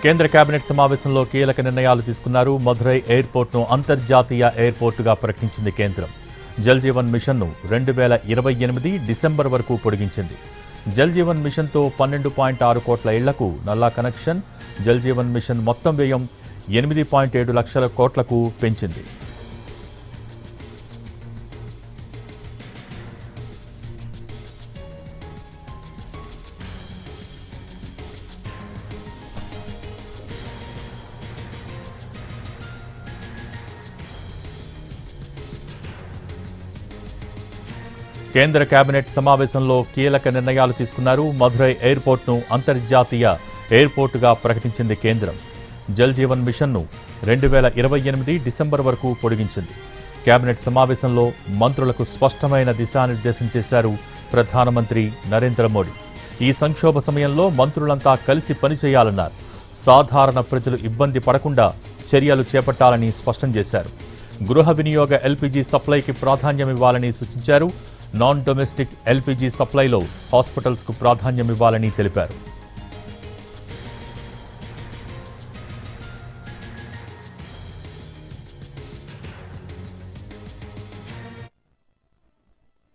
కేంద్ర కేబినెట్ సమావేశంలో కీలక నిర్ణయాలు తీసుకున్నారు. మధురై ఎయిర్పోర్ట్ను అంతర్జాతీయ ఎయిర్పోర్టుగా ప్రకటించింది కేంద్రం. జల్ జీవన్ మిషన్ను 2028 డిసెంబర్ వరకు పొడిగించింది. జల్ జీవన్ మిషన్తో 12.6 కోట్ల ఇళ్లకు నల్లా కనెక్షన్. జల్ జీవన్ మిషన్ మొత్తం వ్యయం 8.7 లక్షల కోట్లకు పెంచింది. కేంద్ర కేబినెట్ సమావేశంలో కీలక నిర్ణయాలు తీసుకున్నారు. మధురై ఎయిర్పోర్ట్ను అంతర్జాతీయ ఎయిర్పోర్టుగా ప్రకటించింది కేంద్రం. జల్ జీవన్ మిషన్ను 2028 డిసెంబర్ వరకు పొడిగించింది. కేబినెట్ సమావేశంలో మంత్రులకు స్పష్టమైన దిశానిర్దేశం చేశారు ప్రధానమంత్రి నరేంద్ర మోడీ. ఈ సంక్షోభ సమయంలో మంత్రులంతా కలిసి పనిచేయాలన్నారు. సాధారణ ప్రజలు ఇబ్బంది పడకుండా చర్యలు చేపట్టాలని స్పష్టం చేశారు. గృహ వినియోగ ఎల్పీజీ సప్లైకి ప్రాధాన్యమివ్వాలని సూచించారు. నాన్ డొమెస్టిక్ ఎల్పీజీ సప్లైలో హాస్పిటల్స్కు ప్రాధాన్యమివ్వాలని తెలిపారు.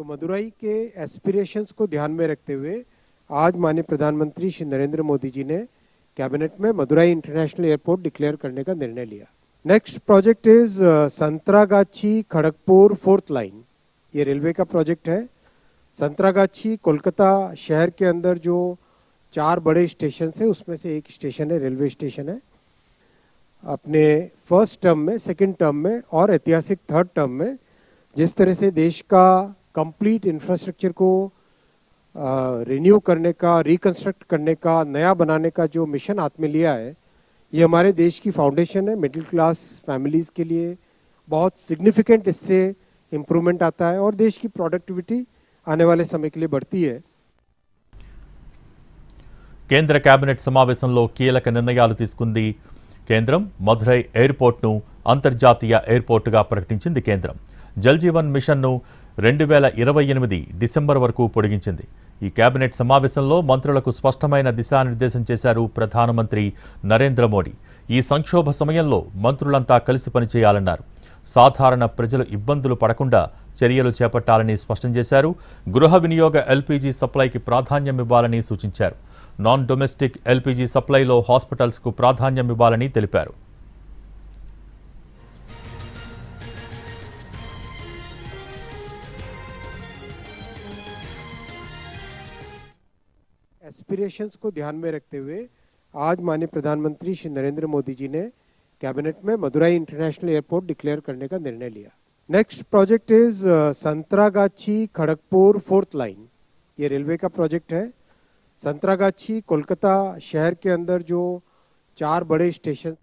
मदुरई के एस्पिरेशंस को ध्यान में रखते हुए आज माननीय प्रधानमंत्री श्री नरेंद्र मोदी जी ने कैबिनेट में मदुरई इंटरनेशनल एयरपोर्ट डिक्लेयर करने का निर्णय लिया। Next project is Santragachi Kharagpur 4th line. ये रेलवे का प्रोजेक्ट है। संतरागाछी कोलकाता शहर के अंदर जो 4 बड़े स्टेशन है उसमें से एक स्टेशन है, रेलवे स्टेशन है। अपने फर्स्ट टर्म में, सेकेंड टर्म में और ऐतिहासिक थर्ड टर्म में जिस तरह से देश का कंप्लीट इंफ्रास्ट्रक्चर को रिन्यू करने का, रिकंस्ट्रक्ट करने का, नया बनाने का जो मिशन हाथ में लिया है, ये हमारे देश की फाउंडेशन है। मिडिल क्लास फैमिलीज के लिए बहुत सिग्निफिकेंट इससे इम्प्रूवमेंट आता है और देश की प्रोडक्टिविटी आने वाले समय के लिए बढ़ती है। కేంద్ర కేబినెట్ సమావేశంలో కీలక నిర్ణయాలు తీసుకుంది కేంద్రం. మధురై ఎయిర్పోర్ట్ను అంతర్జాతీయ ఎయిర్పోర్టుగా ప్రకటించింది కేంద్రం. జల్ జీవన్ మిషన్ను 2028 డిసెంబర్ వరకు పొడిగించింది. ఈ కేబినెట్ సమావేశంలో మంత్రులకు స్పష్టమైన దిశానిర్దేశం చేశారు ప్రధానమంత్రి నరేంద్ర మోడీ. ఈ సంక్షోభ సమయంలో మంత్రులంతా కలిసి పనిచేయాలన్నారు. సాధారణ ప్రజలు ఇబ్బందులు పడకుండా చర్యలు చేపట్టాలని స్పష్టం చేశారు. గృహ వినియోగ ఎల్పీజీ సప్లైకి ప్రాధాన్యమివ్వాలని సూచించారు. నాన్ డొమెస్టిక్ ఎల్పీజీ సప్లైలో హాస్పిటల్స్కు ప్రాధాన్యమివ్వాలని తెలిపారు. एस्पिरेशंस को ध्यान में रखते हुए आज माननीय प्रधानमंत्री श्री नरेंद्र मोदी जी ने कैबिनेट में मदुरई इंटरनेशनल एयरपोर्ट डिक्लेयर करने का निर्णय लिया। Next project is Santragachi Kharagpur 4th line. ये रेलवे का प्रोजेक्ट है। संतरागाछी कोलकाता शहर के अंदर जो 4 बड़े स्टेशन